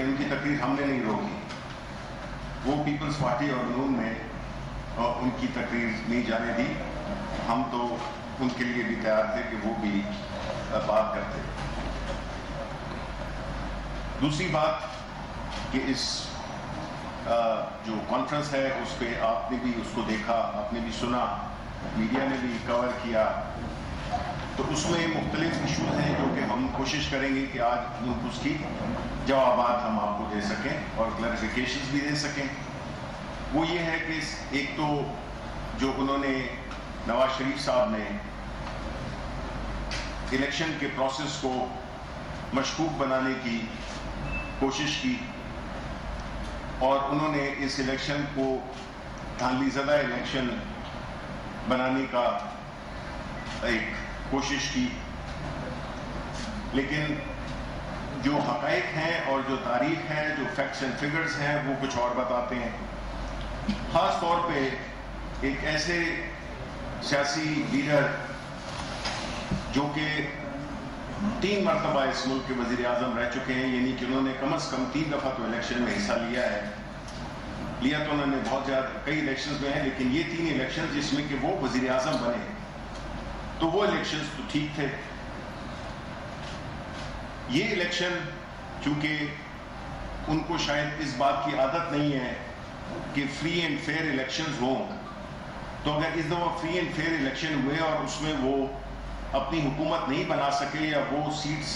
لیکن ان کی تقریر ہم نے نہیں روکی. وہ پیپلز پارٹی اور نون نے ان کی تقریر نہیں جانے دی. ہم تو ان کے لیے بھی تیار تھے کہ وہ بھی بات کرتے. دوسری بات کہ اس جو کانفرنس ہے اس پہ آپ نے بھی اس کو دیکھا, آپ نے بھی سنا, میڈیا نے بھی کور کیا, تو اس میں مختلف ایشوز ہیں جو کہ ہم کوشش کریں گے کہ آج اس کی جوابات ہم آپ کو دے سکیں اور کلیریفیکیشنز بھی دے سکیں. وہ یہ ہے کہ ایک تو جو انہوں نے نواز شریف صاحب نے الیکشن کے پروسیس کو مشکوک بنانے کی کوشش کی, اور انہوں نے اس الیکشن کو دھاندلی زدہ الیکشن بنانے کا ایک کوشش کی. لیکن جو حقائق ہیں اور جو تاریخ ہے, جو فیکٹس اینڈ فگرز ہیں, وہ کچھ اور بتاتے ہیں. خاص طور پہ ایک ایسے سیاسی لیڈر جو کہ 3 مرتبہ اس ملک کے وزیر اعظم رہ چکے ہیں, یعنی کہ انہوں نے کم از کم 3 دفعہ تو الیکشن میں حصہ لیا ہے. لیا تو انہوں نے بہت زیادہ کئی الیکشنز میں ہیں, لیکن یہ 3 الیکشنز جس میں کہ وہ وزیر اعظم بنے, تو وہ الیکشنز تو ٹھیک تھے. یہ الیکشن چونکہ ان کو شاید اس بات کی عادت نہیں ہے کہ فری اینڈ فیئر الیکشنز ہوں, تو اگر اس دفعہ فری اینڈ فیئر الیکشن ہوئے اور اس میں وہ اپنی حکومت نہیں بنا سکے یا وہ سیٹس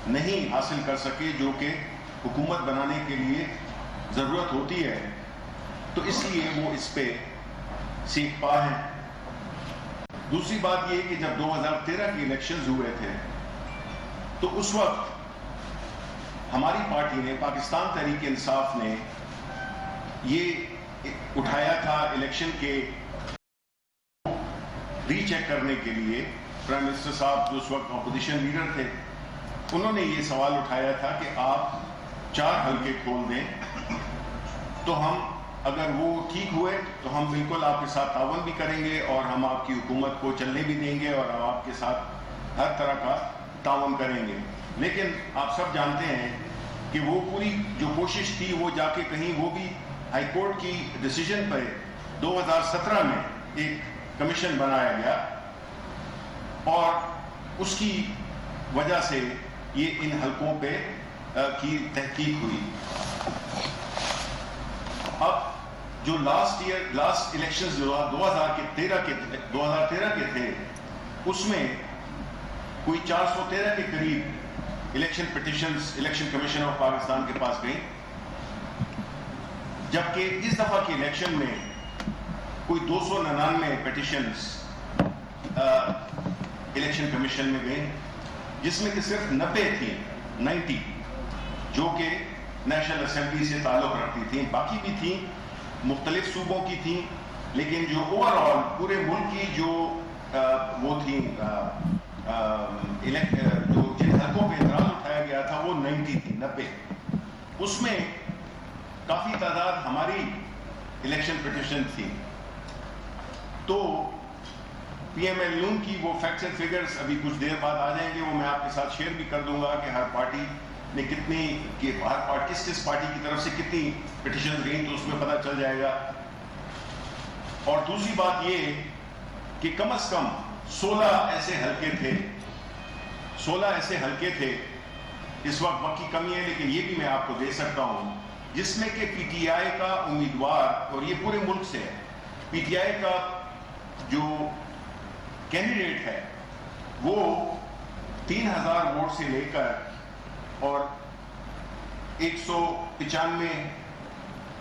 نہیں حاصل کر سکے جو کہ حکومت بنانے کے لیے ضرورت ہوتی ہے, تو اس لیے وہ اس پہ سیکھ پا ہیں. دوسری بات یہ کہ جب 2013 کے الیکشنز ہوئے تھے تو اس وقت ہماری پارٹی نے, پاکستان تحریک انصاف نے, یہ اٹھایا تھا الیکشن کے ری چیک کرنے کے لیے. پرائم منسٹر صاحب جو اس وقت اپوزیشن لیڈر تھے, انہوں نے یہ سوال اٹھایا تھا کہ آپ 4 حلقے کھول دیں, تو ہم اگر وہ ٹھیک ہوئے تو ہم بالکل آپ کے ساتھ تعاون بھی کریں گے اور ہم آپ کی حکومت کو چلنے بھی دیں گے اور ہم آپ کے ساتھ ہر طرح کا تعاون کریں گے. لیکن آپ سب جانتے ہیں کہ وہ پوری جو کوشش تھی وہ جا کے کہیں, وہ بھی ہائی کورٹ کی ڈیسیجن پر 2017 میں ایک کمیشن بنایا گیا, اور اس کی وجہ سے یہ ان حلقوں پہ کی تحقیق ہوئی. اب جو لاسٹ الیکشنز 2013 کے تھے, اس میں کوئی 413 کے قریب election petitions election commission of Pakistan کے پاس گئی, جبکہ اس دفعہ کے الیکشن میں کوئی 299 پٹیشنز الیکشن کمیشن میں گئے, جس میں کہ صرف 90 جو کہ نیشنل اسمبلی سے تعلق رکھتی تھیں. باقی بھی تھیں, مختلف صوبوں کی تھیں, لیکن جو اوور آل پورے ملک کی جو وہ تھیں جو جن حلقوں پہ اعتراض اٹھایا گیا تھا وہ 90 تھی, 90. اس میں کافی تعداد ہماری الیکشن پٹیشن تھی. تو پی ایم ایل یون کی وہ فیکٹس اینڈ فگرز ابھی کچھ دیر بعد آ جائیں گے, وہ میں آپ کے ساتھ شیئر بھی کر دوں گا کہ ہر پارٹی نے کتنی, کہ ہر پارٹی کس پارٹی کی طرف سے کتنی پٹیشنز گئیں, تو اس میں پتہ چل جائے گا. اور دوسری بات یہ کہ کم از کم 16 ایسے حلقے تھے. اس وقت وقت کی کمی ہے, لیکن یہ بھی میں آپ کو دے سکتا ہوں, جس میں کہ پی ٹی آئی کا امیدوار, اور یہ پورے ملک سے ہے, پی ٹی آئی کا جو کینڈیڈیٹ ہے وہ 3000 ووٹ سے لے کر اور 195,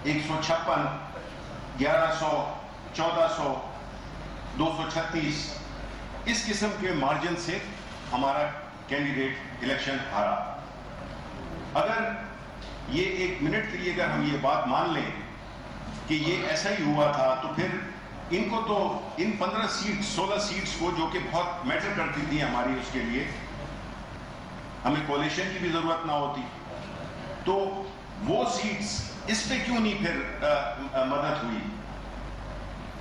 156, 1100, 1400, 236 اس قسم کے مارجن سے ہمارا کینڈیڈیٹ الیکشن ہارا. اگر یہ 1 منٹ کے لیے اگر ہم یہ بات مان لیں کہ یہ ایسا ہی ہوا تھا, تو پھر ان کو تو ان 15 سیٹ 16 سیٹس کو جو کہ بہت میٹر کرتی تھی ہماری, اس کے لیے ہمیں کولیشن کی بھی ضرورت نہ ہوتی, تو وہ سیٹس اس پہ کیوں نہیں پھر مدد ہوئی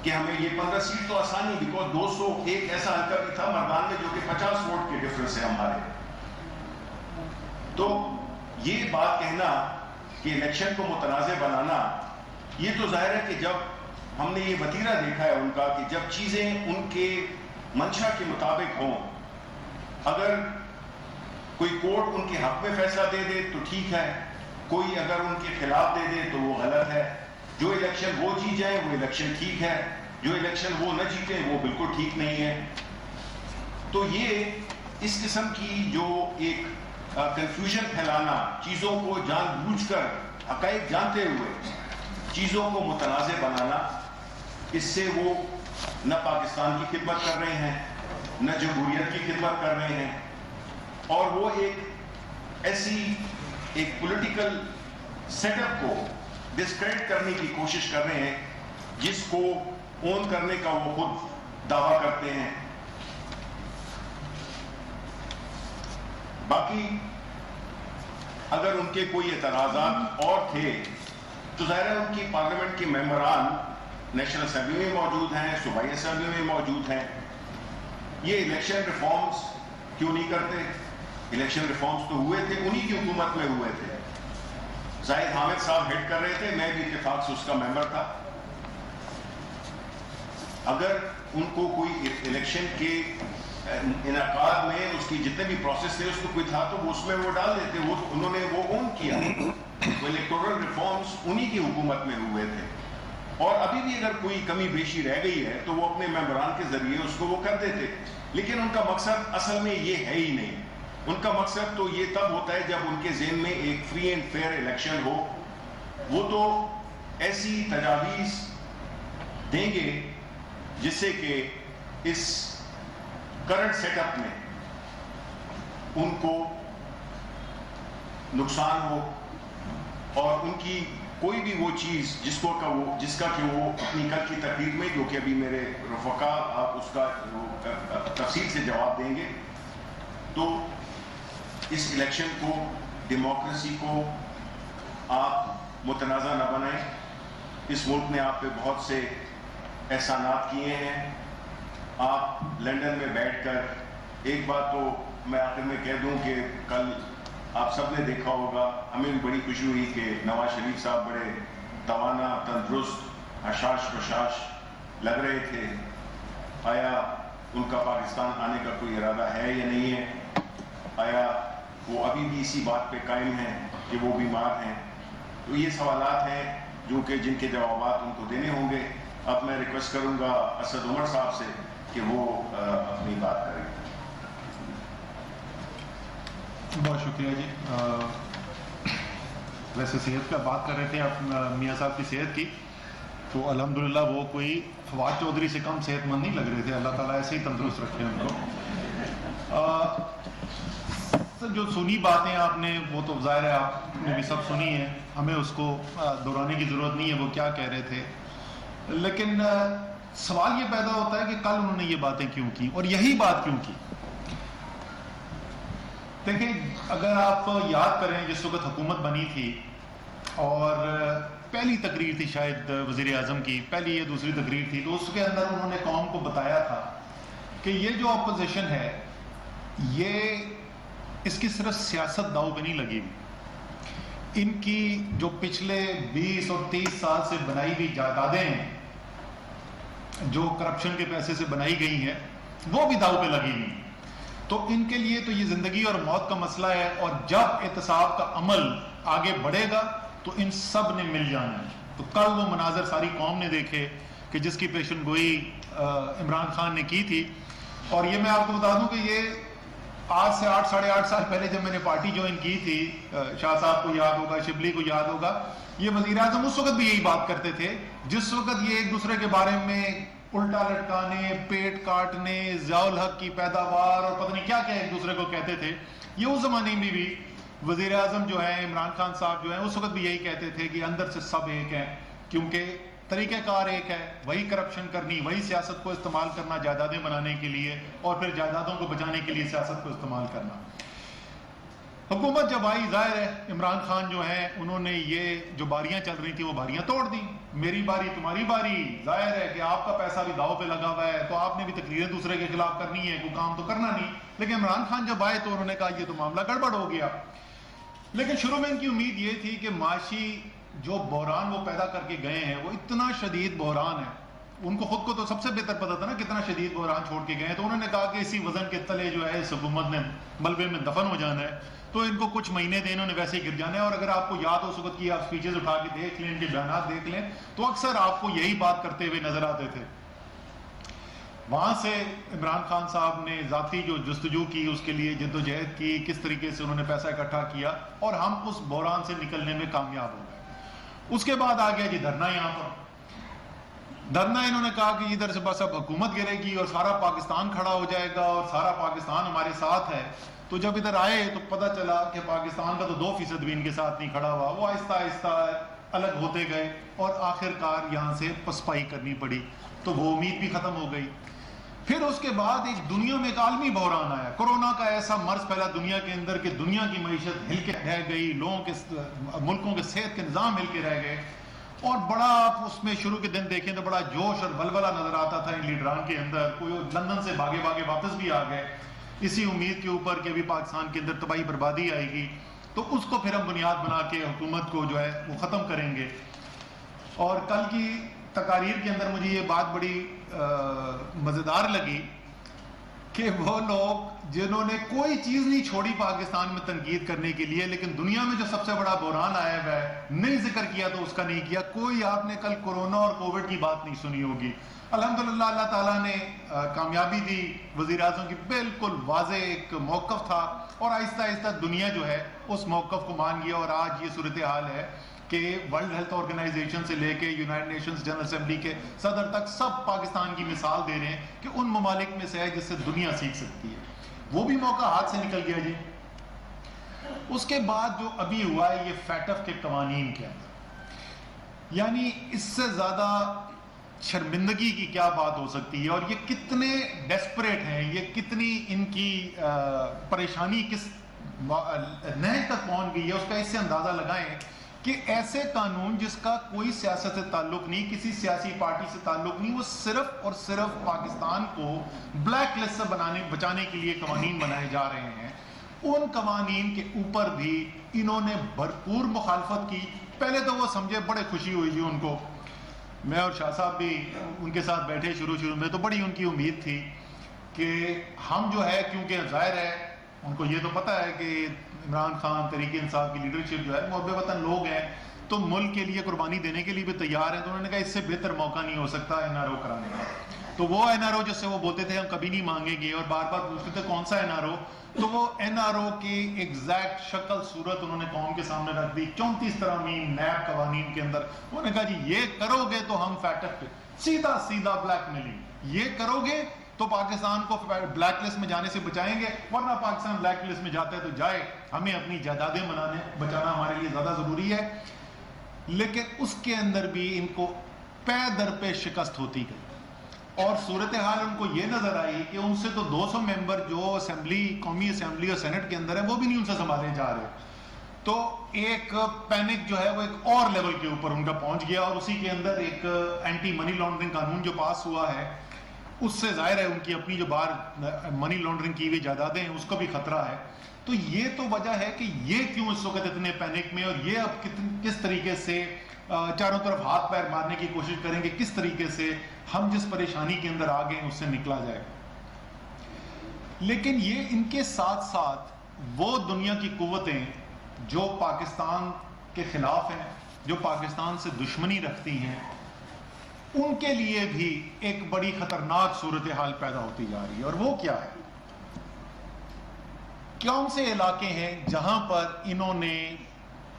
کہ ہمیں یہ 15 سیٹ تو آسانی, بیکاز 200 ایک ایسا حلقہ بھی تھا مردان میں جو کہ 50 ووٹ کے ڈفرنس ہے ہمارے. تو یہ بات کہنا کہ الیکشن کو متنازع بنانا، یہ تو ظاہر ہے کہ جب ہم نے یہ وتیرہ دیکھا ہے ان کا کہ جب چیزیں ان کے منشا کے مطابق ہوں، اگر کوئی کورٹ ان کے حق میں فیصلہ دے دے تو ٹھیک ہے، کوئی اگر ان کے خلاف دے دے تو وہ غلط ہے. جو الیکشن وہ جیت جائیں وہ الیکشن ٹھیک ہے، جو الیکشن وہ نہ جیتیں وہ بالکل ٹھیک نہیں ہے. تو یہ اس قسم کی جو ایک کنفیوژن پھیلانا، چیزوں کو جان بوجھ کر حقائق جانتے ہوئے چیزوں کو متنازع بنانا، اس سے وہ نہ پاکستان کی خدمت کر رہے ہیں نہ جمہوریت کی خدمت کر رہے ہیں، اور وہ ایک ایسی ایک پولیٹیکل سیٹ اپ کو ڈسکریڈٹ کرنے کی کوشش کر رہے ہیں جس کو اون کرنے کا وہ خود دعویٰ کرتے ہیں. باقی اگر ان کے کوئی اعتراضات اور تھے تو ظاہر ہے ان کی پارلیمنٹ کے ممبران نیشنل اسمبلی میں موجود ہیں، صوبائی اسمبلی میں موجود ہیں. یہ الیکشن ریفارمز کیوں نہیں کرتے؟ الیکشن ریفارمز تو ہوئے تھے، انہی کی حکومت میں ہوئے تھے. زاہد حامد صاحب ہیڈ کر رہے تھے، میں بھی اتفاق سے اس کا ممبر تھا. اگر ان کو کوئی الیکشن کے انعقاد میں اس کی جتنے بھی پروسیس تھے اس کو کوئی تھا تو وہ اس میں وہ ڈال دیتے. وہ انہوں نے وہ اون کیا. وہ الیکٹورل ریفارمز انہی کی حکومت میں ہوئے تھے، اور ابھی بھی اگر کوئی کمی بیشی رہ گئی ہے تو وہ اپنے ممبران کے ذریعے اس کو وہ کر دیتے. لیکن ان کا مقصد اصل میں یہ ہے ہی نہیں. ان کا مقصد تو یہ تب ہوتا ہے جب ان کے ذہن میں ایک فری اینڈ فیئر الیکشن ہو. وہ تو ایسی تجاویز دیں گے جس سے کہ اس کرنٹ سیٹ اپ میں ان کو نقصان ہو، اور ان کی کوئی بھی وہ چیز جس کا کہ وہ اپنی کل کی تقریر میں، جو کہ ابھی میرے رفقا آپ اس کا تفصیل سے جواب دیں گے، تو اس الیکشن کو، ڈیموکریسی کو آپ متنازع نہ بنائیں. اس ملک نے آپ پہ بہت سے احسانات کیے ہیں. آپ لندن میں بیٹھ کر، ایک بات تو میں آخر میں کہہ دوں کہ کل آپ سب نے دیکھا ہوگا، ہمیں بھی بڑی خوشی ہوئی کہ نواز شریف صاحب بڑے توانا، تندرست، حشاش بشاش لگ رہے تھے. آیا ان کا پاکستان آنے کا کوئی ارادہ ہے یا نہیں ہے؟ آیا وہ ابھی بھی اسی بات پہ قائم ہیں کہ وہ بیمار ہیں؟ تو یہ سوالات ہیں جو کہ جن کے جوابات ان کو دینے ہوں گے. اب میں ریکویسٹ کروں گا اسد عمر صاحب سے کہ وہ اپنی بات کریں. بہت شکریہ جی. ویسے صحت کا بات کر رہے تھے آپ میاں صاحب کی صحت کی، تو الحمدللہ وہ کوئی فواد چودھری سے کم صحت مند نہیں لگ رہے تھے. اللہ تعالیٰ ایسے ہی تندرست رکھے ان کو. جو سنی باتیں آپ نے وہ تو ظاہر ہے آپ نے بھی سب سنی ہیں، ہمیں اس کو دہرانے کی ضرورت نہیں ہے وہ کیا کہہ رہے تھے. لیکن سوال یہ پیدا ہوتا ہے کہ کل انہوں نے یہ باتیں کیوں کی، اور یہی بات کیوں کی. دیکھیں، اگر آپ یاد کریں جس وقت حکومت بنی تھی اور پہلی تقریر تھی شاید وزیر اعظم کی، پہلی یا دوسری تقریر تھی، تو اس کے اندر انہوں نے قوم کو بتایا تھا کہ یہ جو اپوزیشن ہے یہ اس کی صرف سیاست داؤ پہ نہیں لگی ہوئی. ان کی جو پچھلے 20 اور 30 سال سے بنائی ہوئی جائیدادیں ہیں جو کرپشن کے پیسے سے بنائی گئی ہیں وہ بھی داؤ پہ لگی ہوئی. تو ان کے لیے تو یہ زندگی اور موت کا مسئلہ ہے، اور جب احتساب کا عمل آگے بڑھے گا تو ان سب نے مل جانا ہے. تو کل وہ مناظر ساری قوم نے دیکھے کہ جس کی پیشن گوئی عمران خان نے کی تھی. اور یہ میں آپ کو بتا دوں کہ یہ آج سے 8-8.5 سال پہلے جب میں نے پارٹی جوائن کی تھی، شاہ صاحب کو یاد ہوگا، شبلی کو یاد ہوگا، یہ وزیر اعظم اس وقت بھی یہی بات کرتے تھے جس وقت یہ ایک دوسرے کے بارے میں الٹا لٹکانے، پیٹ کاٹنے، ضیاء الحق کی پیداوار اور پتہ نہیں کیا کیا ایک دوسرے کو کہتے تھے. یہ اس زمانے میں بھی وزیر اعظم جو ہے عمران خان صاحب جو ہیں اس وقت بھی یہی کہتے تھے کہ اندر سے سب ایک ہیں، کیونکہ طریقہ کار ایک ہے، وہی کرپشن کرنی، وہی سیاست کو استعمال کرنا جائیدادیں بنانے کے لیے، اور پھر جائیدادوں کو بچانے کے لیے سیاست کو استعمال کرنا. حکومت جب آئی، ظاہر ہے عمران خان جو ہیں انہوں نے یہ جو باریاں چل رہی تھیں وہ باریاں توڑ دیں. میری باری تمہاری باری، ظاہر ہے کہ آپ کا پیسہ بھی داؤ پہ لگا ہوا ہے تو آپ نے بھی تقریریں دوسرے کے خلاف کرنی ہے، کوئی کام تو کرنا نہیں. لیکن عمران خان جب آئے تو انہوں نے کہا یہ تو معاملہ گڑبڑ ہو گیا. لیکن شروع میں ان کی امید یہ تھی کہ معاشی جو بحران وہ پیدا کر کے گئے ہیں وہ اتنا شدید بحران ہے، ان کو خود کو تو سب سے بہتر پتا تھا نا کتنا شدید بحران چھوڑ کے گئے ہیں، تو انہوں نے کہا کہ اسی وزن کے تلے جو ہے اس حکومت نے ملبے میں دفن ہو جانا ہے، تو ان کو کچھ مہینے دیں، انہوں نے ویسے ہی گر جانا ہے۔ اور اگر آپ کو یاد ہو اس وقت کی آپ سپیچز اٹھا کے دیکھ لیں، ان کے بیانات دیکھ لیں، تو اکثر آپ کو یہی بات کرتے ہوئے نظر آتے تھے۔ وہاں سے عمران خان صاحب نے ذاتی جو جستجو کی، اس کے لیے جد و جہد کی، کس طریقے سے انہوں نے پیسہ اکٹھا کیا اور ہم اس بحران سے نکلنے میں کامیاب ہو گئے۔ اس کے بعد آ گیا جی دھرنا، یہاں پر دھرنا انہوں نے کہا کہ ادھر سے بس اب حکومت گرے گی اور سارا پاکستان کھڑا ہو جائے گا اور سارا پاکستان ہمارے ساتھ ہے۔ تو جب ادھر آئے تو پتہ چلا کہ پاکستان کا تو 2% بھی ان کے ساتھ نہیں کھڑا ہوا، وہ آہستہ آہستہ الگ ہوتے گئے اور آخر کار یہاں سے پسپائی کرنی پڑی، تو وہ امید بھی ختم ہو گئی۔ پھر اس کے بعد ایک دنیا میں ایک عالمی بحران آیا، کورونا کا ایسا مرض پھیلا دنیا کے اندر کہ دنیا کی معیشت ہل کے رہ گئی، لوگوں کے ملکوں کے صحت کے نظام ہل کے رہ گئے، اور بڑا آپ اس میں شروع کے دن دیکھیں تو بڑا جوش اور ولولہ نظر آتا تھا ان لیڈران کے اندر، کوئی لندن سے بھاگے بھاگے واپس بھی آ گئے اسی امید کے اوپر کہ ابھی پاکستان کے اندر تباہی بربادی آئے گی، تو اس کو پھر ہم بنیاد بنا کے حکومت کو جو ہے وہ ختم کریں گے۔ اور کل کی تقاریر کے اندر مجھے یہ بات بڑی مزیدار لگی کہ وہ لوگ جنہوں نے کوئی چیز نہیں چھوڑی پاکستان میں تنقید کرنے کے لیے، لیکن دنیا میں جو سب سے بڑا بحران آیا ہوا ہے نہیں ذکر کیا تو اس کا نہیں کیا۔ کوئی آپ نے کل کورونا اور کووڈ کی بات نہیں سنی ہوگی۔ الحمدللہ اللہ تعالیٰ نے کامیابی دی، وزیر اعظم کی بالکل واضح ایک موقف تھا اور آہستہ آہستہ دنیا جو ہے اس موقف کو مان گیا، اور آج یہ صورتحال ہے کہ ورلڈ ہیلتھ آرگنائزیشن سے لے کے یونائٹڈ نیشنز جنرل اسمبلی کے صدر تک سب پاکستان کی مثال دے رہے ہیں کہ ان ممالک میں سے ہے جس سے دنیا سیکھ سکتی ہے۔ وہ بھی موقع ہاتھ سے نکل گیا جی۔ اس کے بعد جو ابھی ہوا ہے یہ فیٹف کے قوانین کے اندر، یعنی اس سے زیادہ شرمندگی کی کیا بات ہو سکتی ہے، اور یہ کتنے ڈیسپریٹ ہیں، یہ کتنی ان کی پریشانی کس نہج تک پہنچ گئی ہے، اس کا اس سے اندازہ لگائیں کہ ایسے قانون جس کا کوئی سیاست سے تعلق نہیں، کسی سیاسی پارٹی سے تعلق نہیں، وہ صرف اور صرف پاکستان کو بلیک لسٹ سے بچانے کے لیے قوانین بنائے جا رہے ہیں، ان قوانین کے اوپر بھی انہوں نے بھرپور مخالفت کی۔ پہلے تو وہ سمجھے بڑے خوشی ہوئی جی ان کو، میں اور شاہ صاحب بھی ان کے ساتھ بیٹھے شروع میں تو بڑی ان کی امید تھی کہ ہم جو ہے، کیونکہ ظاہر ہے ان کو یہ تو پتہ ہے کہ عمران خان تحریک انصاف کی لیڈرشپ جو ہے محب وطن لوگ ہیں، تو ملک کے لیے قربانی دینے کے لیے بھی تیار ہیں، تو انہوں نے کہا اس سے بہتر موقع نہیں ہو سکتا NRO کرانے کا۔ تو وہ NRO جس سے وہ بولتے تھے ہم کبھی نہیں مانگیں گے، اور بار بار پوچھتے تھے کون سا NRO، تو وہ NRO کی ایگزیکٹ شکل صورت انہوں نے قوم کے سامنے رکھ دی 34 ترامیم نیب قوانین کے اندر۔ انہوں نے کہا جی یہ کرو گے تو ہم فیٹف پہ سیدھا بلیک میلنگ، یہ کرو گے تو پاکستان کو بلیک لسٹ میں جانے سے بچائیں گے، ورنہ پاکستان بلیک لسٹ میں جاتا ہے تو جائے، ہمیں اپنی جائیدادیں بچانا ہمارے لیے زیادہ ضروری ہے۔ لیکن اس کے اندر بھی ان کو پے در پہ شکست ہوتی گئی، اور صورتحال ان کو یہ نظر آئی کہ ان سے تو 200 ممبر جو اسمبلی، قومی اسمبلی اور سینٹ کے اندر ہیں، وہ بھی نہیں ان سے سنبھالے جا رہے، تو ایک پینک جو ہے وہ ایک اور لیول کے اوپر ان کا پہنچ گیا، اور اسی کے اندر ایک اینٹی منی لانڈرنگ قانون جو پاس ہوا ہے، اس سے ظاہر ہے ان کی اپنی جو باہر منی لانڈرنگ کی ہوئی جائیدادیں ہیں اس کو بھی خطرہ ہے۔ تو یہ تو وجہ ہے کہ یہ کیوں اس وقت اتنے پینک میں، اور یہ اب کس طریقے سے چاروں طرف ہاتھ پیر مارنے کی کوشش کریں گے، کس طریقے سے ہم جس پریشانی کے اندر آ گئے ہیں اس سے نکلا جائے گا۔ لیکن یہ ان کے ساتھ ساتھ وہ دنیا کی قوتیں جو پاکستان کے خلاف ہیں، جو پاکستان سے دشمنی رکھتی ہیں، ان کے لیے بھی ایک بڑی خطرناک صورتحال پیدا ہوتی جا رہی ہے۔ اور وہ کیا ہے؟ کون سے علاقے ہیں جہاں پر انہوں نے،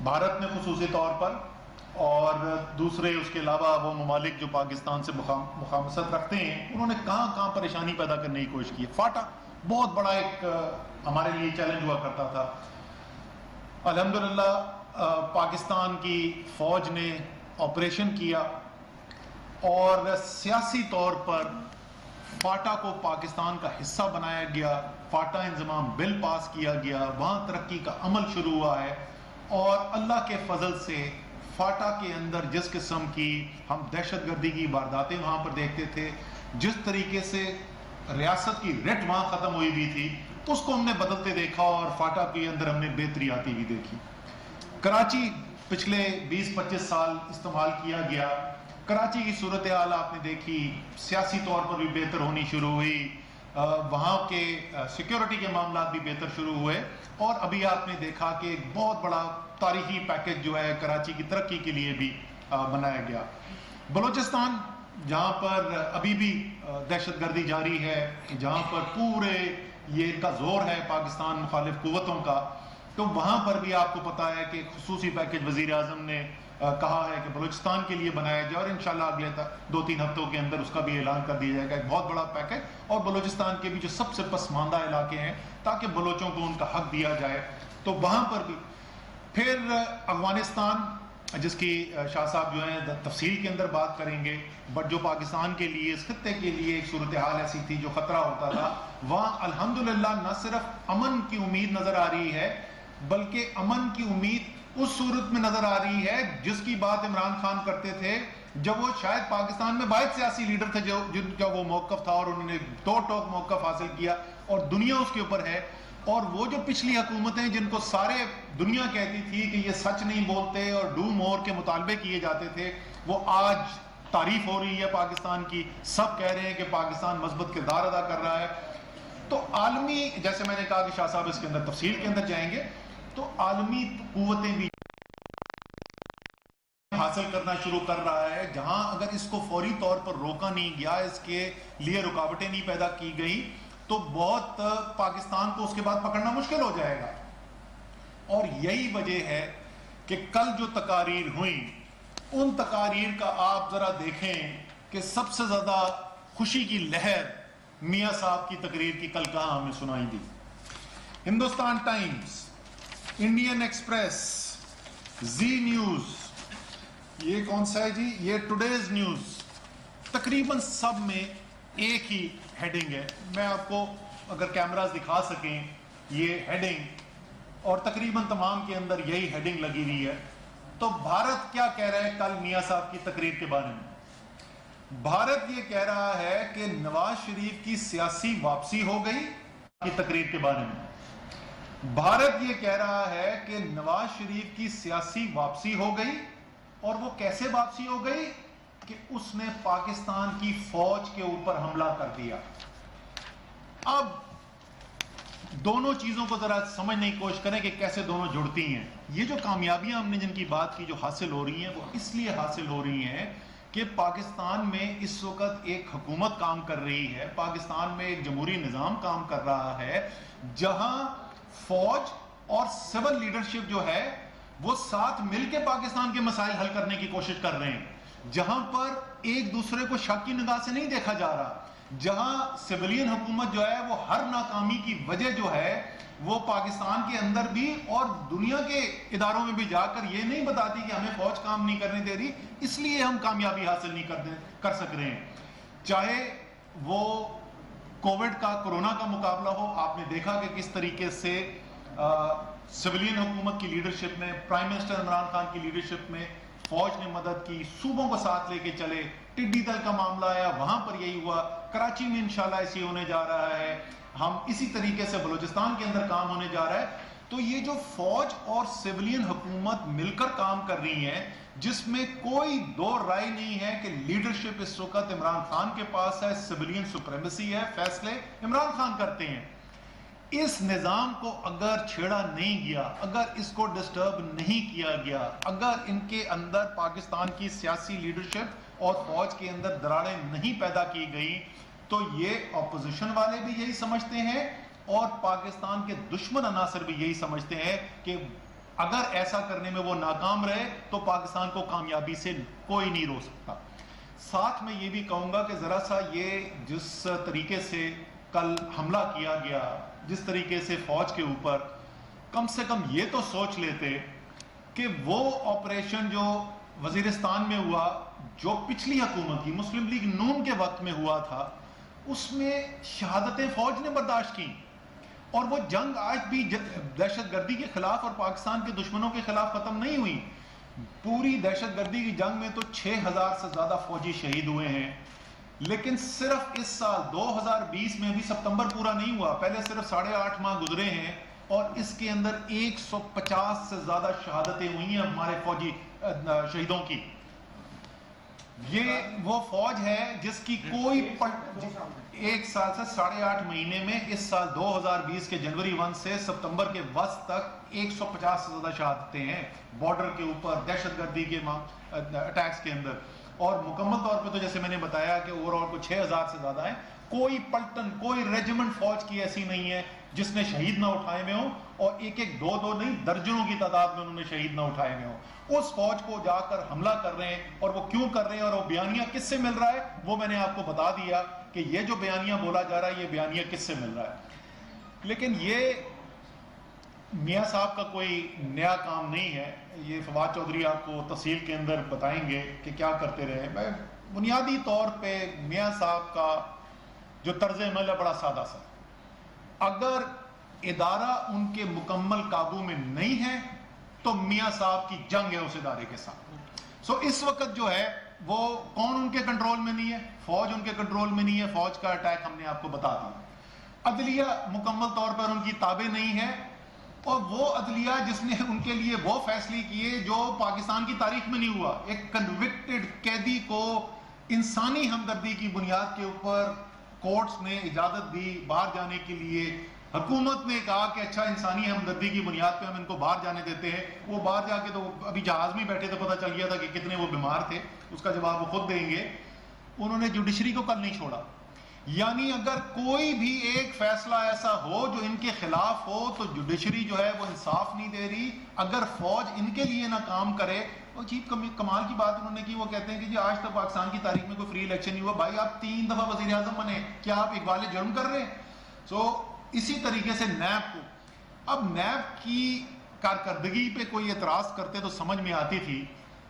بھارت نے خصوصی طور پر اور دوسرے اس کے علاوہ وہ ممالک جو پاکستان سے مخامصت رکھتے ہیں، انہوں نے کہاں پریشانی پیدا کرنے کی کوشش کی ہے۔ فاٹا بہت بڑا ایک ہمارے لیے چیلنج ہوا کرتا تھا۔ الحمدللہ پاکستان کی فوج نے آپریشن کیا اور سیاسی طور پر فاٹا کو پاکستان کا حصہ بنایا گیا، فاٹا انضمام بل پاس کیا گیا، وہاں ترقی کا عمل شروع ہوا ہے، اور اللہ کے فضل سے فاٹا کے اندر جس قسم کی ہم دہشت گردی کی وارداتیں وہاں پر دیکھتے تھے، جس طریقے سے ریاست کی رٹ وہاں ختم ہوئی ہوئی تھی، اس کو ہم نے بدلتے دیکھا، اور فاٹا کے اندر ہم نے بہتری آتی ہوئی دیکھی۔ کراچی پچھلے 20-25 سال استعمال کیا گیا. کراچی کی صورتحال آپ نے دیکھی, سیاسی طور پر بھی بہتر ہونی شروع ہوئی, وہاں کے سیکیورٹی کے معاملات بھی بہتر شروع ہوئے, اور ابھی آپ نے دیکھا کہ ایک بہت بڑا تاریخی پیکج جو ہے کراچی کی ترقی کے لیے بھی بنایا گیا. بلوچستان جہاں پر ابھی بھی دہشت گردی جاری ہے, جہاں پر پورے یہ ان کا زور ہے پاکستان مخالف قوتوں کا, تو وہاں پر بھی آپ کو پتا ہے کہ خصوصی پیکج وزیر اعظم نے کہا ہے کہ بلوچستان کے لیے بنایا جائے, اور انشاءاللہ اگلے 2-3 ہفتوں کے اندر اس کا بھی اعلان کر دیا جائے گا, ایک بہت بڑا پیکج, اور بلوچستان کے بھی جو سب سے پسماندہ علاقے ہیں تاکہ بلوچوں کو ان کا حق دیا جائے, تو وہاں پر بھی. پھر افغانستان جس کی شاہ صاحب جو ہیں تفصیل کے اندر بات کریں گے, بٹ جو پاکستان کے لیے اس خطے کے لیے ایک صورتحال ایسی تھی جو خطرہ ہوتا تھا, وہاں الحمدللہ نہ صرف امن کی امید نظر آ رہی ہے بلکہ امن کی امید اس صورت میں نظر آ رہی ہے جس کی بات عمران خان کرتے تھے جب وہ شاید پاکستان میں واحد سیاسی لیڈر تھے جن کا وہ موقف تھا, اور انہوں نے دو ٹوک موقف حاصل کیا اور دنیا اس کے اوپر ہے. اور وہ جو پچھلی حکومتیں جن کو سارے دنیا کہتی تھی کہ یہ سچ نہیں بولتے اور ڈو مور کے مطالبے کیے جاتے تھے, وہ آج تعریف ہو رہی ہے پاکستان کی, سب کہہ رہے ہیں کہ پاکستان مثبت کردار ادا کر رہا ہے. تو عالمی, جیسے میں نے کہا کہ شاہ صاحب اس کے اندر تفصیل کے اندر جائیں گے, تو عالمی قوتیں بھی حاصل کرنا شروع کر رہا ہے, جہاں اگر اس کو فوری طور پر روکا نہیں گیا, اس کے لیے رکاوٹیں نہیں پیدا کی گئی, تو بہت پاکستان کو اس کے بعد پکڑنا مشکل ہو جائے گا. اور یہی وجہ ہے کہ کل جو تقاریر ہوئیں, ان تقاریر کا آپ ذرا دیکھیں کہ سب سے زیادہ خوشی کی لہر میاں صاحب کی تقریر کی کل کہاں ہمیں سنائی دی. ہندوستان ٹائمز, انڈین ایکسپریس, زی نیوز, یہ کون سا ہے جی, یہ ٹوڈیز نیوز, تقریباً سب میں ایک ہی ہیڈنگ ہے. میں آپ کو اگر کیمراز دکھا سکیں یہ ہیڈنگ, اور تقریباً تمام کے اندر یہی ہیڈنگ لگی ہوئی ہے. تو بھارت کیا کہہ رہا ہے کل میاں صاحب کی تقریر کے بارے میں؟ بھارت یہ کہہ رہا ہے کہ نواز شریف کی سیاسی واپسی ہو گئی. کی تقریر کے بارے میں بھارت یہ کہہ رہا ہے کہ نواز شریف کی سیاسی واپسی ہو گئی, اور وہ کیسے واپسی ہو گئی کہ اس نے پاکستان کی فوج کے اوپر حملہ کر دیا. اب دونوں چیزوں کو ذرا سمجھنے کی کوشش کریں کہ کیسے دونوں جڑتی ہیں. یہ جو کامیابیاں ہم نے جن کی بات کی جو حاصل ہو رہی ہیں, وہ اس لیے حاصل ہو رہی ہیں کہ پاکستان میں اس وقت ایک حکومت کام کر رہی ہے, پاکستان میں ایک جمہوری نظام کام کر رہا ہے, جہاں فوج اور سول لیڈرشپ جو ہے وہ ساتھ مل کے پاکستان کے مسائل حل کرنے کی کوشش کر رہے ہیں, جہاں پر ایک دوسرے کو شک کی نگاہ سے نہیں دیکھا جا رہا, جہاں سویلین حکومت جو ہے وہ ہر ناکامی کی وجہ جو ہے وہ پاکستان کے اندر بھی اور دنیا کے اداروں میں بھی جا کر یہ نہیں بتاتی کہ ہمیں فوج کام نہیں کرنے دے رہی, اس لیے ہم کامیابی حاصل نہیں کر سک رہے ہیں. چاہے وہ کووڈ کا, کورونا کا مقابلہ ہو, آپ نے دیکھا کہ کس طریقے سے سویلین حکومت کی لیڈرشپ میں, پرائم منسٹر عمران خان کی لیڈرشپ میں فوج نے مدد کی, صوبوں کو ساتھ لے کے چلے. ٹڈی دل کا معاملہ آیا, وہاں پر یہی ہوا. کراچی میں انشاءاللہ ایسی ہونے جا رہا ہے, ہم اسی طریقے سے بلوچستان کے اندر کام ہونے جا رہا ہے. تو یہ جو فوج اور سویلین حکومت مل کر کام کر رہی ہیں, جس میں کوئی دو رائے نہیں ہے کہ لیڈرشپ اس وقت عمران خان کے پاس ہے, سویلین سپریمیسی ہے, فیصلے عمران خان کرتے ہیں. اس نظام کو اگر چھیڑا نہیں گیا, اگر اس کو ڈسٹرب نہیں کیا گیا, اگر ان کے اندر پاکستان کی سیاسی لیڈرشپ اور فوج کے اندر دراڑیں نہیں پیدا کی گئی, تو یہ اپوزیشن والے بھی یہی سمجھتے ہیں اور پاکستان کے دشمن عناصر بھی یہی سمجھتے ہیں کہ اگر ایسا کرنے میں وہ ناکام رہے تو پاکستان کو کامیابی سے کوئی نہیں روک سکتا. ساتھ میں یہ بھی کہوں گا کہ ذرا سا یہ جس طریقے سے کل حملہ کیا گیا, جس طریقے سے فوج کے اوپر, کم سے کم یہ تو سوچ لیتے کہ وہ آپریشن جو وزیرستان میں ہوا, جو پچھلی حکومت کی مسلم لیگ نون کے وقت میں ہوا تھا, اس میں شہادتیں فوج نے برداشت کی, اور وہ جنگ آج بھی دہشت گردی کے خلاف اور پاکستان کے دشمنوں کے خلاف ختم نہیں ہوئی. پوری دہشت گردی کی جنگ میں تو 6000 سے زیادہ فوجی شہید ہوئے ہیں, لیکن صرف اس سال 2020 میں بھی ستمبر پورا نہیں ہوا, پہلے صرف 8.5 ماہ گزرے ہیں اور اس کے اندر 150 سے زیادہ شہادتیں ہوئی ہیں ہمارے فوجی شہیدوں کی. یہ وہ فوج ہے جس کی کوئی ایک سال سے 8.5 مہینے میں اس سال 2020 کے جنوری 1 سے ستمبر کے وسط تک 150 سے زیادہ شہادتیں ہیں بارڈر کے اوپر دہشت گردی کے اٹیکس کے اندر. اور مکمل طور پہ تو جیسے میں نے بتایا کہ اوور آل کو 6000 سے زیادہ ہیں. کوئی پلٹن کوئی ریجیمنٹ فوج کی ایسی نہیں ہے جس نے شہید نہ اٹھائے ہوئے ہوں, اور ایک دو نہیں درجنوں کی تعداد میں انہوں نے شہید نہ اٹھائے ہوئے ہوں. اس فوج کو جا کر حملہ کر رہے ہیں, اور وہ کیوں کر رہے ہیں اور وہ بیانیہ کس سے مل رہا ہے وہ میں نے آپ کو بتا دیا کہ یہ جو بیانیہ بولا جا رہا ہے یہ بیانیہ کس سے مل رہا ہے. لیکن یہ میاں صاحب کا کوئی نیا کام نہیں ہے. یہ فواد چودھری آپ کو تفصیل کے اندر بتائیں گے کہ کیا کرتے رہے. میں بنیادی طور پہ میاں صاحب کا جو طرز عمل ہے بڑا سادہ سا. اگر ادارہ ان کے مکمل قابو میں نہیں ہے تو میاں صاحب کی جنگ ہے اس ادارے کے ساتھ. اس وقت جو ہے وہ کون ان کے کنٹرول میں نہیں ہے, فوج ان کے کنٹرول میں نہیں ہے. فوج کا اٹیک ہم نے آپ کو بتا دیا. عدلیہ مکمل طور پر ان کی تابع نہیں ہے, اور وہ عدلیہ جس نے ان کے لیے وہ فیصلے کیے جو پاکستان کی تاریخ میں نہیں ہوا. ایک کنوکٹڈ قیدی کو انسانی ہمدردی کی بنیاد کے اوپر کورٹس نے اجازت دی باہر جانے کے لیے. حکومت نے کہا کہ اچھا انسانی ہمدردی کی بنیاد پہ ہم ان کو باہر جانے دیتے ہیں. وہ باہر جا کے تو ابھی جہاز میں بیٹھے تو پتہ چل گیا تھا کہ کتنے وہ بیمار تھے. اس کا جواب وہ خود دیں گے. انہوں نے جوڈیشری کو کل نہیں چھوڑا. یعنی اگر کوئی بھی ایک فیصلہ ایسا ہو جو ان کے خلاف ہو تو جوڈیشری جو ہے وہ انصاف نہیں دے رہی. اگر فوج ان کے لیے نہ کام کرے, اور چیف کمال کی بات انہوں نے کی, وہ کہتے ہیں کہ جی آج تک پاکستان کی تاریخ میں کوئی فری الیکشن نہیں ہوا. بھائی آپ 3 دفعہ وزیر اعظم بنے, کیا آپ اقبال جرم کر رہے ہیں؟ اسی طریقے سے نیب کو, اب نیب کی کارکردگی پہ کوئی اعتراض کرتے تو سمجھ میں آتی تھی,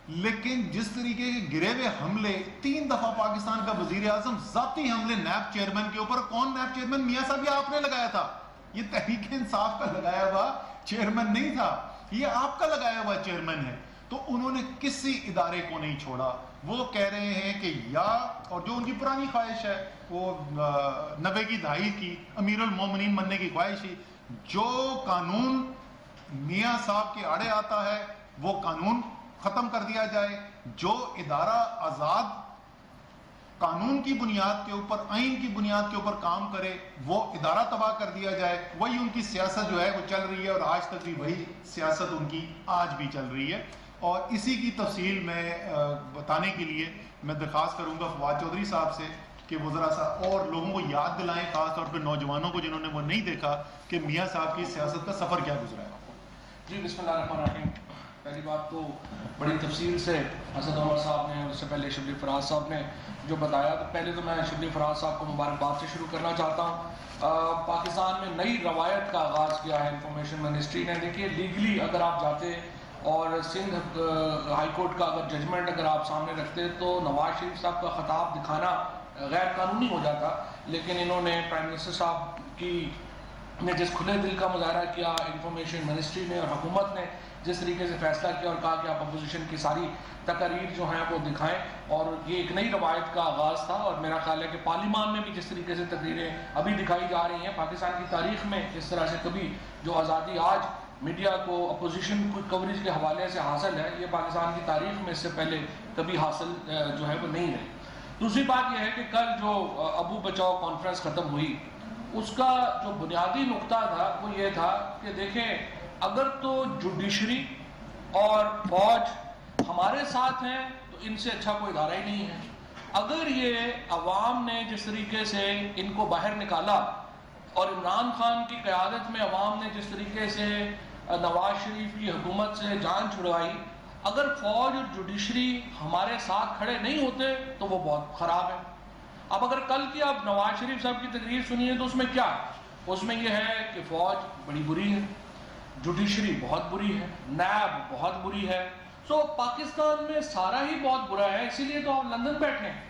لیکن جس طریقے کے گرے ہوئے حملے 3 دفعہ پاکستان کا وزیر اعظم ذاتی حملے نیب چیئرمین کے اوپر, کون نیب چیئرمین؟ میاں صاحب, یہ آپ نے لگایا تھا. یہ تحریک انصاف کا لگایا ہوا چیئرمین نہیں تھا, یہ آپ کا لگایا ہوا چیئرمین ہے. تو انہوں نے کسی ادارے کو نہیں چھوڑا. وہ کہہ رہے ہیں کہ یا, اور جو ان کی پرانی خواہش ہے وہ 90 کی دہائی کی امیر المومنین بننے کی خواہش تھی, جو قانون میاں صاحب کے آڑے آتا ہے وہ قانون ختم کر دیا جائے. جو ادارہ آزاد قانون کی بنیاد کے اوپر, آئین کی بنیاد کے اوپر کام کرے وہ ادارہ تباہ کر دیا جائے. وہی ان کی سیاست جو ہے وہ چل رہی ہے, اور آج تک بھی وہی سیاست ان کی آج بھی چل رہی ہے. اور اسی کی تفصیل میں بتانے کے لیے میں درخواست کروں گا فواد چودھری صاحب سے کہ وہ ذرا سا اور لوگوں کو یاد دلائیں, خاص طور پہ نوجوانوں کو جنہوں نے وہ نہیں دیکھا, کہ میاں صاحب کی سیاست کا سفر کیا گزرا ہے. جی بسم اللہ الرحمن الرحیم. پہلی بات تو بڑی تفصیل سے اسد عمر صاحب نے اور اس سے پہلے شبلی فراز صاحب نے جو بتایا, تو پہلے تو میں شبلی فراز صاحب کو مبارکباد سے شروع کرنا چاہتا ہوں. پاکستان میں نئی روایت کا آغاز کیا ہے انفارمیشن منسٹری نے. دیکھیے لیگلی اگر آپ جاتے اور سندھ ہائی کورٹ کا اگر ججمنٹ اگر آپ سامنے رکھتے تو نواز شریف صاحب کا خطاب دکھانا غیر قانونی ہو جاتا, لیکن انہوں نے پرائم منسٹر صاحب کی نے جس کھلے دل کا مظاہرہ کیا, انفارمیشن منسٹری نے اور حکومت نے جس طریقے سے فیصلہ کیا اور کہا کہ آپ اپوزیشن کی ساری تقاریر جو ہیں وہ دکھائیں, اور یہ ایک نئی روایت کا آغاز تھا. اور میرا خیال ہے کہ پارلیمان میں بھی جس طریقے سے تقریریں ابھی دکھائی جا رہی ہیں, پاکستان کی تاریخ میں اس طرح سے کبھی جو آزادی آج میڈیا کو اپوزیشن کو کوریج کے حوالے سے حاصل ہے, یہ پاکستان کی تاریخ میں اس سے پہلے کبھی حاصل جو ہے وہ نہیں رہی. دوسری بات یہ ہے کہ کل جو ابو بچاؤ کانفرنس ختم ہوئی, اس کا جو بنیادی نقطہ تھا وہ یہ تھا کہ دیکھیں اگر تو جوڈیشری اور فوج ہمارے ساتھ ہیں تو ان سے اچھا کوئی ادارہ ہی نہیں ہے. اگر یہ عوام نے جس طریقے سے ان کو باہر نکالا اور عمران خان کی قیادت میں عوام نے جس طریقے سے نواز شریف کی حکومت سے جان چھڑوائی, اگر فوج اور جوڈیشری ہمارے ساتھ کھڑے نہیں ہوتے تو وہ بہت خراب ہے. اب اگر کل کی آپ نواز شریف صاحب کی تقریر سنیے تو اس میں کیا ہے؟ اس میں یہ ہے کہ فوج بڑی بری ہے, جوڈیشری بہت بری ہے, نیب بہت بری ہے. پاکستان میں سارا ہی بہت برا ہے, اسی لیے تو آپ لندن بیٹھے ہیں.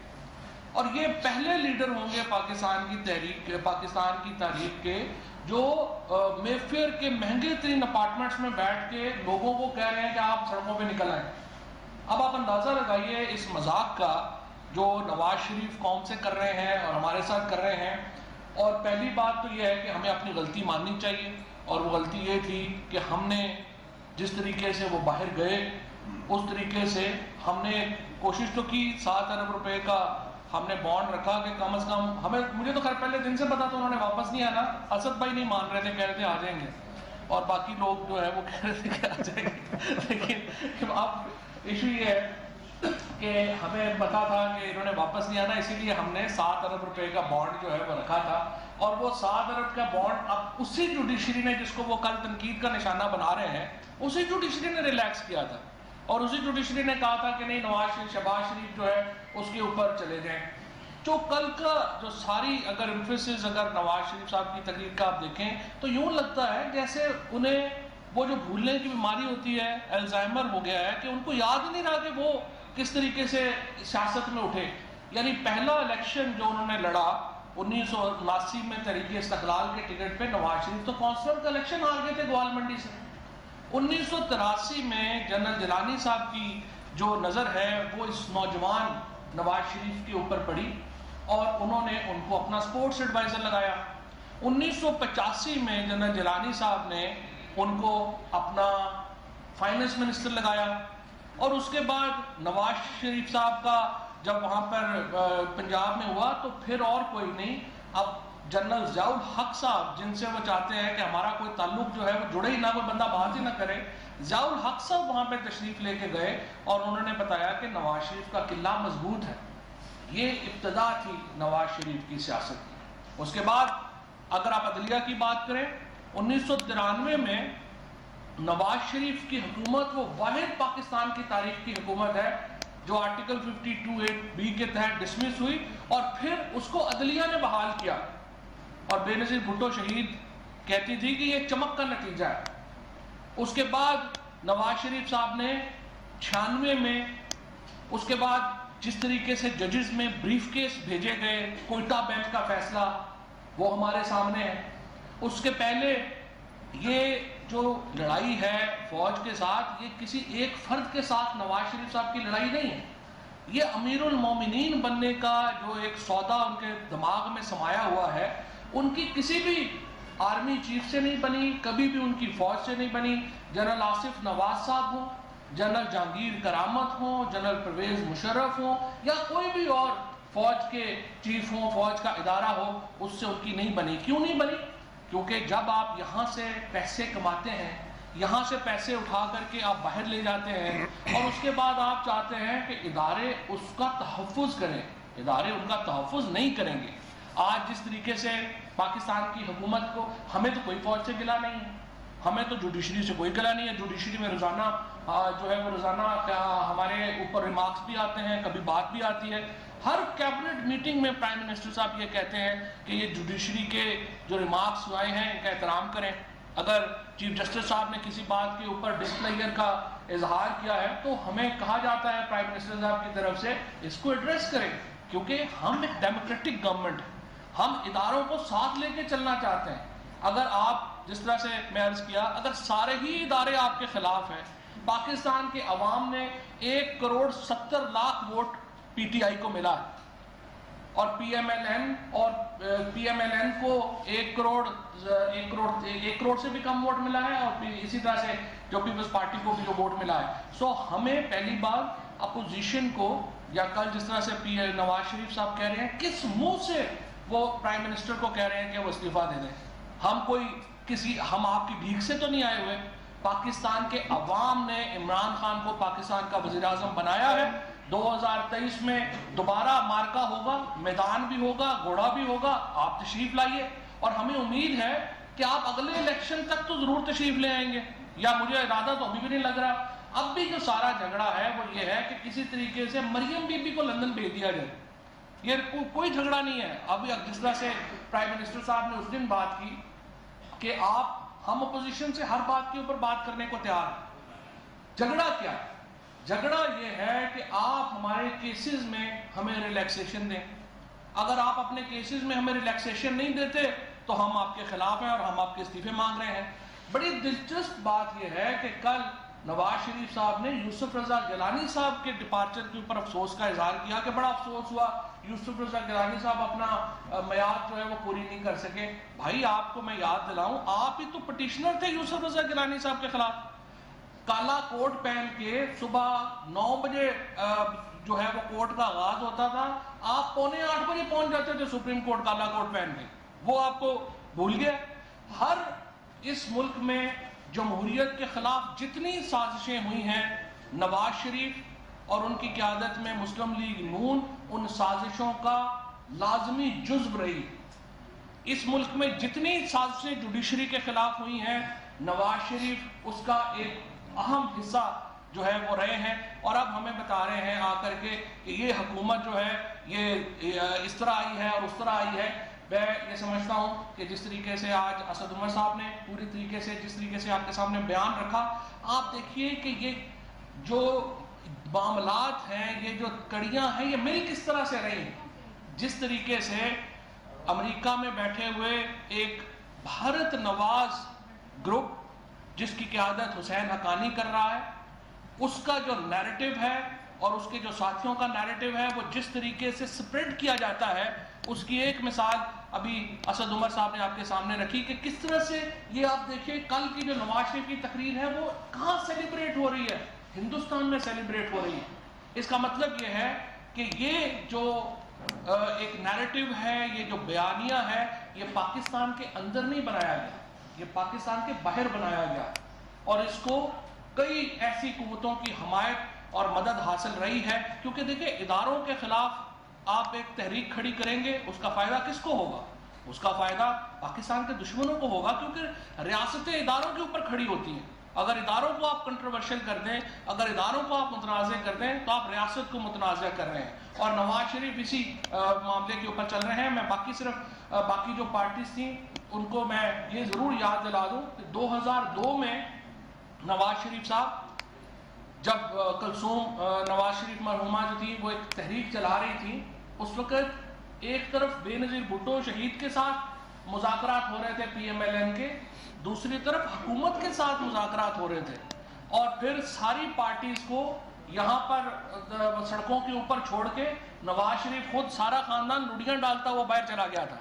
اور یہ پہلے لیڈر ہوں گے پاکستان کی تحریک کے, پاکستان کی تاریخ کے, جو مے فیئر کے مہنگے ترین اپارٹمنٹس میں بیٹھ کے لوگوں کو کہہ رہے ہیں کہ آپ سڑکوں پہ نکل آئیں. اب آپ اندازہ لگائیے اس مذاق کا جو نواز شریف قوم سے کر رہے ہیں اور ہمارے ساتھ کر رہے ہیں. اور پہلی بات تو یہ ہے کہ ہمیں اپنی غلطی ماننی چاہیے. اور وہ غلطی یہ تھی کہ ہم نے جس طریقے سے وہ باہر گئے اس طریقے سے ہم نے کوشش تو کی 7 ارب روپے کا ہم نے بانڈ رکھا کہ کم از کم ہمیں, مجھے تو خیر پہلے دن سے پتا تھا انہوں نے واپس نہیں آنا, اسد بھائی نہیں مان رہے تھے, کہہ رہے تھے آ جائیں گے, اور باقی لوگ جو ہے وہ کہہ رہے تھے کہ آ جائیں گے. لیکن اب ایشو یہ ہے کہ ہمیں پتا تھا کہ انہوں نے واپس نہیں آنا, اسی لیے ہم نے 7 ارب روپے کا بانڈ جو ہے وہ رکھا تھا. اور وہ 7 ارب کا بانڈ اب اسی جوڈیشری نے, جس کو وہ کل تنقید کا نشانہ بنا رہے ہیں, اسی جوڈیشری نے ریلیکس کیا تھا, اور اسی جوڈیشری نے کہا تھا کہ نہیں نواز شریف, شہباز شریف جو ہے اس کے اوپر چلے جائیں. جو کل کا جو ساری اگر ایمفیسس اگر نواز شریف صاحب کی تقریر کا آپ دیکھیں تو یوں لگتا ہے جیسے انہیں وہ جو بھولنے کی بیماری ہوتی ہے, الزائمر ہو گیا ہے, کہ ان کو یاد ہی نہیں رہا کہ وہ کس طریقے سے سیاست میں اٹھے. یعنی پہلا الیکشن جو انہوں نے لڑا 1979 میں تحریک استقلال کے ٹکٹ پہ, نواز شریف تو کونسلر کا الیکشن ہار گئے تھے گوال منڈی سے. 1983 میں جنرل جیلانی صاحب کی جو نظر ہے وہ اس نوجوان نواز شریف کے اوپر پڑی اور انہوں نے ان کو اپنا سپورٹس ایڈوائزر لگایا. 1985 میں جنرل جیلانی صاحب نے ان کو اپنا فائنانس منسٹر لگایا, اور اس کے بعد نواز شریف صاحب کا جب وہاں پر پنجاب میں ہوا تو پھر اور کوئی نہیں, اب جنرل ضیاء الحق صاحب جن سے وہ چاہتے ہیں کہ ہمارا کوئی تعلق جو ہے وہ جڑے ہی نہ, کوئی بندہ بات ہی نہ کرے, ضیاء الحق صاحب وہاں پہ تشریف لے کے گئے اور انہوں نے بتایا کہ نواز شریف کا قلعہ مضبوط ہے. یہ ابتدا تھی نواز شریف کی سیاست کی. اس کے بعد اگر آپ عدلیہ کی بات کریں, 1993 میں نواز شریف کی حکومت وہ واحد پاکستان کی تاریخ کی حکومت ہے جو آرٹیکل 52(8)B کے تحت ڈسمس ہوئی, اور پھر اس کو عدلیہ نے بحال کیا. اور بے نظیر بھٹو شہید کہتی تھی کہ یہ چمک کا نتیجہ ہے. اس کے بعد نواز شریف صاحب نے 96 میں, اس کے بعد جس طریقے سے ججز میں بریف کیس بھیجے گئے, کوئٹہ بینچ کا فیصلہ وہ ہمارے سامنے ہے. اس کے پہلے یہ جو لڑائی ہے فوج کے ساتھ, یہ کسی ایک فرد کے ساتھ نواز شریف صاحب کی لڑائی نہیں ہے, یہ امیر المومنین بننے کا جو ایک سودا ان کے دماغ میں سمایا ہوا ہے, ان کی کسی بھی آرمی چیف سے نہیں بنی, کبھی بھی ان کی فوج سے نہیں بنی. جنرل آصف نواز صاحب ہوں, جنرل جہانگیر کرامت ہوں, جنرل پرویز مشرف ہوں, یا کوئی بھی اور فوج کے چیف ہوں, فوج کا ادارہ ہو, اس سے ان کی نہیں بنی. کیوں نہیں بنی؟ کیونکہ جب آپ یہاں سے پیسے کماتے ہیں, یہاں سے پیسے اٹھا کر کے آپ باہر لے جاتے ہیں, اور اس کے بعد آپ چاہتے ہیں کہ ادارے اس کا تحفظ کریں, ادارے ان کا تحفظ نہیں کریں گے. آج جس طریقے سے پاکستان کی حکومت کو, ہمیں تو کوئی فوج سے گلا نہیں ہے, ہمیں تو جوڈیشری سے کوئی گلا نہیں ہے. جوڈیشری میں روزانہ جو ہے وہ روزانہ ہمارے اوپر ریمارکس بھی آتے ہیں, کبھی بات بھی آتی ہے. ہر کیبنٹ میٹنگ میں پرائم منسٹر صاحب یہ کہتے ہیں کہ یہ جوڈیشری کے جو ریمارکس آئے ہیں ان کا احترام کریں. اگر چیف جسٹس صاحب نے کسی بات کے اوپر ڈسپلیئر کا اظہار کیا ہے تو ہمیں کہا جاتا ہے پرائم منسٹر صاحب کی طرف سے اس کو ایڈریس کریں, کیونکہ ہم ایک ڈیموکریٹک گورنمنٹ ہیں, ہم اداروں کو ساتھ لے کے چلنا چاہتے ہیں. اگر آپ جس طرح سے میں عرض کیا, اگر سارے ہی ادارے آپ کے خلاف ہیں, پاکستان کے عوام نے 1,70,00,000 ووٹ پی ٹی آئی کو ملا ہے, اور پی ایم ایل این کو 1 کروڑ سے بھی کم ووٹ ملا ہے, اور اسی طرح سے جو پیپلز پارٹی کو بھی جو ووٹ ملا ہے. سو ہمیں پہلی بار اپوزیشن کو, یا کل جس طرح سے نواز شریف صاحب کہہ رہے ہیں, کس منہ سے وہ پرائم منسٹر کو کہہ رہے ہیں کہ وہ استعفیٰ دے دیں؟ ہم آپ کی بھیک سے تو نہیں آئے ہوئے. پاکستان کے عوام نے عمران خان کو پاکستان کا وزیر اعظم بنایا ہے. 2023 میں دوبارہ مارکا ہوگا, میدان بھی ہوگا, گھوڑا بھی ہوگا, آپ تشریف لائیے, اور ہمیں امید ہے کہ آپ اگلے الیکشن تک تو ضرور تشریف لے آئیں گے, یا مجھے ارادہ تو ابھی بھی نہیں لگ رہا. اب بھی جو سارا جھگڑا ہے وہ یہ ہے کہ کسی طریقے سے مریم بی بی کو لندن بھیج دیا جائے. یہ کوئی جھگڑا نہیں ہے. ابھی جس طرح سے پرائم منسٹر صاحب نے اس دن بات کی کہ ہم اپوزیشن سے ہر بات کے اوپر بات کرنے کو تیار ہیں. جھگڑا کیا ہے؟ جھگڑا یہ ہے کہ آپ ہمارے کیسز میں ہمیں ریلیکسیشن دیں. اگر آپ اپنے کیسز میں ہمیں ریلیکسیشن نہیں دیتے تو ہم آپ کے خلاف ہیں اور ہم آپ کے استعفے مانگ رہے ہیں. بڑی دلچسپ بات یہ ہے کہ کل نواز شریف صاحب نے یوسف رضا گیلانی صاحب کے ڈپارچر کے اوپر افسوس کا اظہار کیا کہ بڑا افسوس ہوا یوسف رضا گیلانی صاحب اپنا میعاد جو ہے وہ پوری نہیں کر سکے. بھائی آپ کو میں یاد دلاؤں آپ ہی تو پٹیشنر تھے یوسف رضا گیلانی صاحب کے خلاف. کالا کوٹ پہن کے صبح 9 بجے جو ہے وہ کورٹ کا آغاز ہوتا تھا, آپ 7:45 بجے پہنچ جاتے تھے سپریم کورٹ کالا کوٹ پہن کے. وہ آپ کو بھول گیا. ہر اس ملک میں جمہوریت کے خلاف جتنی سازشیں ہوئی ہیں نواز شریف اور ان کی قیادت میں مسلم لیگ نون ان سازشوں کا لازمی جزو رہی. اس ملک میں جتنی سازشیں جوڈیشری کے خلاف ہوئی ہیں نواز شریف اس کا ایک اہم حصہ جو ہے وہ رہے ہیں. اور اب ہمیں بتا رہے ہیں آ کر کے کہ یہ حکومت جو ہے یہ اس طرح آئی ہے اور اس طرح آئی ہے. میں یہ سمجھتا ہوں کہ جس طریقے سے آج اسد عمر صاحب نے پوری طریقے سے جس طریقے سے آپ کے سامنے بیان رکھا, آپ دیکھیے کہ یہ جو معاملات ہیں یہ جو کڑیاں ہیں یہ مل کس طرح سے رہی ہیں. جس طریقے سے امریکہ میں بیٹھے ہوئے ایک بھارت نواز گروپ جس کی قیادت حسین حقانی کر رہا ہے, اس کا جو نیریٹو ہے اور اس کے جو ساتھیوں کا نیریٹو ہے وہ جس طریقے سے سپریڈ کیا جاتا ہے, اس کی ایک مثال ابھی اسد عمر صاحب نے آپ کے سامنے رکھی کہ کس طرح سے یہ آپ دیکھیں کل کی جو نواز شریف کی تقریر ہے وہ کہاں سیلیبریٹ ہو رہی ہے, ہندوستان میں سیلیبریٹ ہو رہی ہے. اس کا مطلب یہ ہے کہ یہ جو ایک نیریٹو ہے, یہ جو بیانیہ ہے, یہ پاکستان کے اندر نہیں بنایا گیا, یہ پاکستان کے باہر بنایا گیا. اور اس کو کئی ایسی قوتوں کی حمایت اور مدد حاصل رہی ہے. کیونکہ دیکھیں اداروں کے خلاف آپ ایک تحریک کھڑی کریں گے, اس کا فائدہ کس کو ہوگا؟ اس کا فائدہ پاکستان کے دشمنوں کو ہوگا, کیونکہ ریاستیں اداروں کے اوپر کھڑی ہوتی ہیں. اگر اداروں کو آپ کنٹروورشل کر دیں, اگر اداروں کو آپ متنازع کر دیں تو آپ ریاست کو متنازع کر رہے ہیں. اور نواز شریف اسی معاملے کے اوپر چل رہے ہیں. میں باقی جو پارٹیز تھیں ان کو میں یہ ضرور یاد دلا دوں کہ 2002 میں نواز شریف صاحب جب کلثوم نواز شریف مرحومہ جو تھی وہ ایک تحریک چلا رہی تھی, اس وقت ایک طرف بے نظیر بھٹو شہید کے ساتھ مذاکرات ہو رہے تھے پی ایم ایل این کے, دوسری طرف حکومت کے ساتھ مذاکرات ہو رہے تھے. اور پھر ساری پارٹیز کو یہاں پر سڑکوں کے اوپر چھوڑ کے نواز شریف خود سارا خاندان لڑیاں ڈالتا ہوا باہر چلا گیا تھا.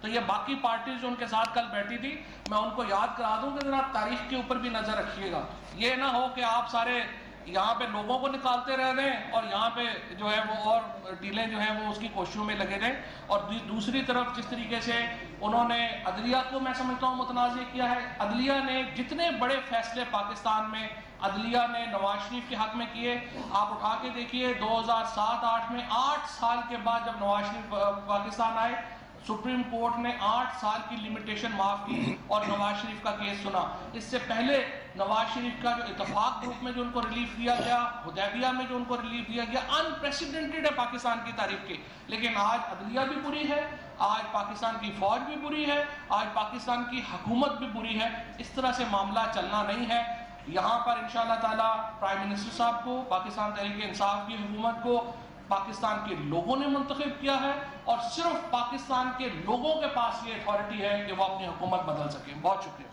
تو یہ باقی پارٹیز جو ان کے ساتھ کل بیٹھی تھی, میں ان کو یاد کرا دوں کہ ذرا تاریخ کے اوپر بھی نظر رکھیے گا. یہ نہ ہو کہ آپ سارے یہاں پہ لوگوں کو نکالتے رہ رہے ہیں اور یہاں پہ جو ہے وہ اور ڈیلیں جو ہیں وہ اس کی کوششوں میں لگے رہیں. اور دوسری طرف جس طریقے سے انہوں نے عدلیہ کو میں سمجھتا ہوں متنازع کیا ہے. عدلیہ نے جتنے بڑے فیصلے پاکستان میں عدلیہ نے نواز شریف کے حق میں کیے, آپ اٹھا کے دیکھیے 2007-8 میں 8 سال کے بعد جب نواز شریف پاکستان آئے, سپریم کورٹ نے 8 سال کی لمیٹیشن معاف کی اور نواز شریف کا کیس سنا. اس سے پہلے نواز شریف کا جو اتفاق گروپ میں جو ان کو ریلیف دیا گیا, حدیبیہ میں جو ان کو ریلیف دیا گیا, انپریسیڈنٹڈ ہے پاکستان کی تاریخ کی. لیکن آج عدلیہ بھی بری ہے, آج پاکستان کی فوج بھی بری ہے, آج پاکستان کی حکومت بھی بری ہے. اس طرح سے معاملہ چلنا نہیں ہے. یہاں پر انشاءاللہ تعالی پرائم منسٹر صاحب کو, پاکستان تحریک انصاف کی حکومت کو پاکستان کے لوگوں نے منتخب کیا ہے اور صرف پاکستان کے لوگوں کے پاس یہ اتھارٹی ہے کہ وہ اپنی حکومت بدل سکیں. بہت شکریہ.